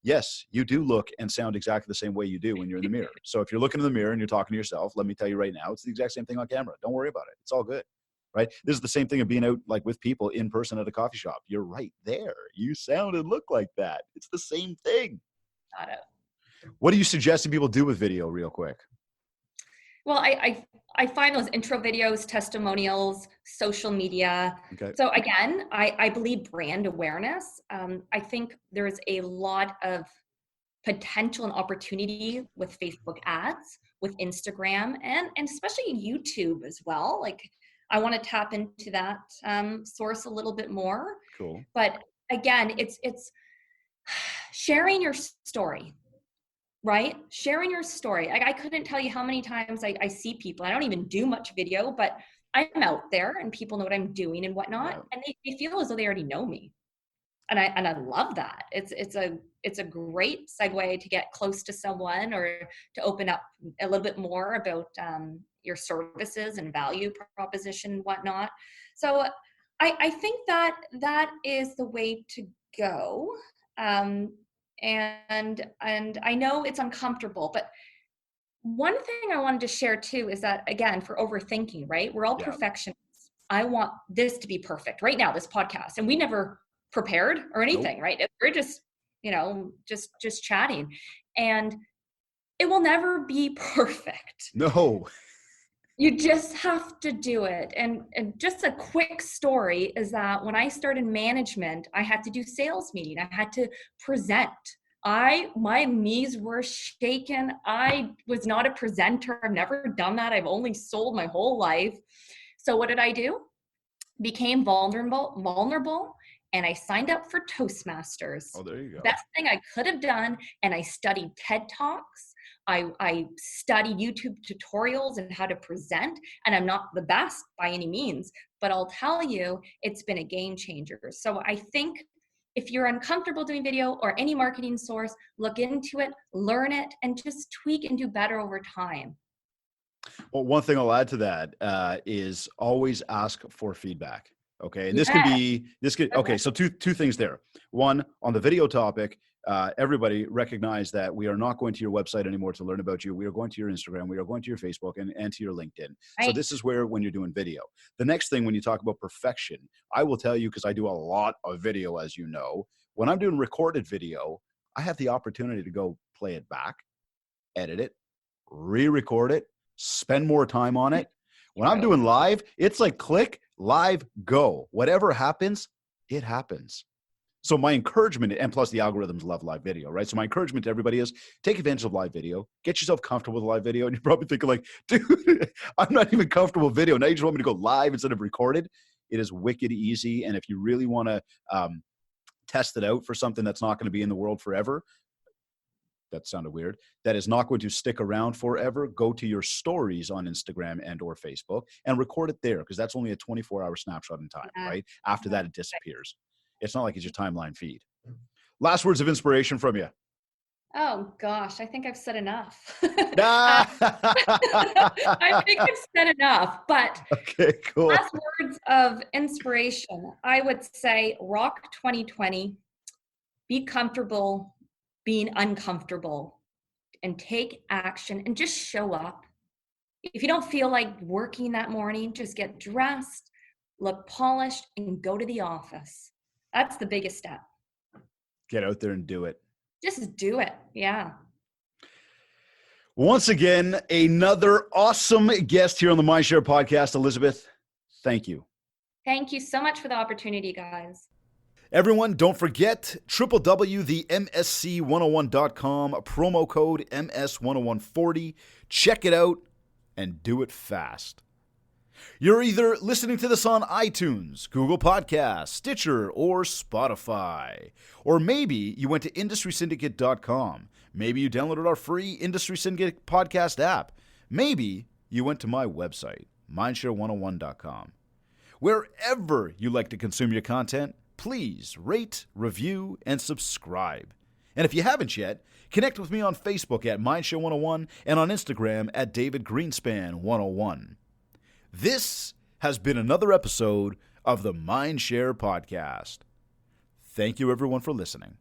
Yes, you do look and sound exactly the same way you do when you're in the mirror. So if you're looking in the mirror and you're talking to yourself, let me tell you right now, it's the exact same thing on camera. Don't worry about it. It's all good, right? This is the same thing of being out like with people in person at a coffee shop. You're right there. You sound and look like that. It's the same thing. Got it. What do you suggest people do with video real quick? Well, I find those intro videos, testimonials, social media. Okay. So again, I believe brand awareness. I think there's a lot of potential and opportunity with Facebook ads, with Instagram, and especially YouTube as well. Like I want to tap into that source a little bit more. Cool. But again, it's sharing your story. Right? Sharing your story. I couldn't tell you how many times I see people, I don't even do much video, but I'm out there and people know what I'm doing and whatnot. Yeah. And they feel as though they already know me. And I love that. It's a great segue to get close to someone or to open up a little bit more about your services and value proposition and whatnot. So I think that is the way to go. And I know it's uncomfortable, but one thing I wanted to share too is that, again, for overthinking, right? We're all perfectionists. I want this to be perfect right now, this podcast, and we never prepared or anything, right? We're just, just chatting, and it will never be perfect. No. You just have to do it. And just a quick story is that when I started management, I had to do sales meeting. I had to present. My knees were shaken. I was not a presenter. I've never done that. I've only sold my whole life. So what did I do? Became vulnerable, and I signed up for Toastmasters. Oh, there you go. Best thing I could have done. And I studied TED Talks. I studied YouTube tutorials and how to present, and I'm not the best by any means, but I'll tell you, it's been a game changer. So I think if you're uncomfortable doing video or any marketing source, look into it, learn it, and just tweak and do better over time. Well, one thing I'll add to that is always ask for feedback. Okay. And okay. So two things there. One, on the video topic, everybody recognize that we are not going to your website anymore to learn about you. We are going to your Instagram. We are going to your Facebook and to your LinkedIn. Right. So this is where, when you're doing video, the next thing, when you talk about perfection, I will tell you, because I do a lot of video, as you know, when I'm doing recorded video, I have the opportunity to go play it back, edit it, re-record it, spend more time on it. When I'm doing live, it's like click, live, go. Whatever happens, it happens. So my encouragement, and plus the algorithms love live video, right? So my encouragement to everybody is take advantage of live video, get yourself comfortable with live video. And you're probably thinking like, dude, I'm not even comfortable with video. Now you just want me to go live instead of recorded. It is wicked easy. And if you really want to test it out for something that's not going to be in the world forever, that sounded weird, that is not going to stick around forever, go to your stories on Instagram and or Facebook and record it there, because that's only a 24-hour snapshot in time, right? After that, it disappears. It's not like it's your timeline feed. Last words of inspiration from you. Oh, gosh, I think I've said enough. I think I've said enough, but okay, cool. Last words of inspiration, I would say rock 2020, be comfortable being uncomfortable, and take action and just show up. If you don't feel like working that morning, just get dressed, look polished, and go to the office. That's the biggest step. Get out there and do it. Just do it. Yeah. Once again, another awesome guest here on the Mindshare podcast. Elizabeth, thank you. Thank you so much for the opportunity, guys. Everyone, don't forget www.themsc101.com, promo code MS10140. Check it out and do it fast. You're either listening to this on iTunes, Google Podcasts, Stitcher, or Spotify. Or maybe you went to industrysyndicate.com. Maybe you downloaded our free Industry Syndicate podcast app. Maybe you went to my website, mindshare101.com. Wherever you like to consume your content, please rate, review, and subscribe. And if you haven't yet, connect with me on Facebook at Mindshare101 and on Instagram at DavidGreenspan101. This has been another episode of the Mindshare Podcast. Thank you, everyone, for listening.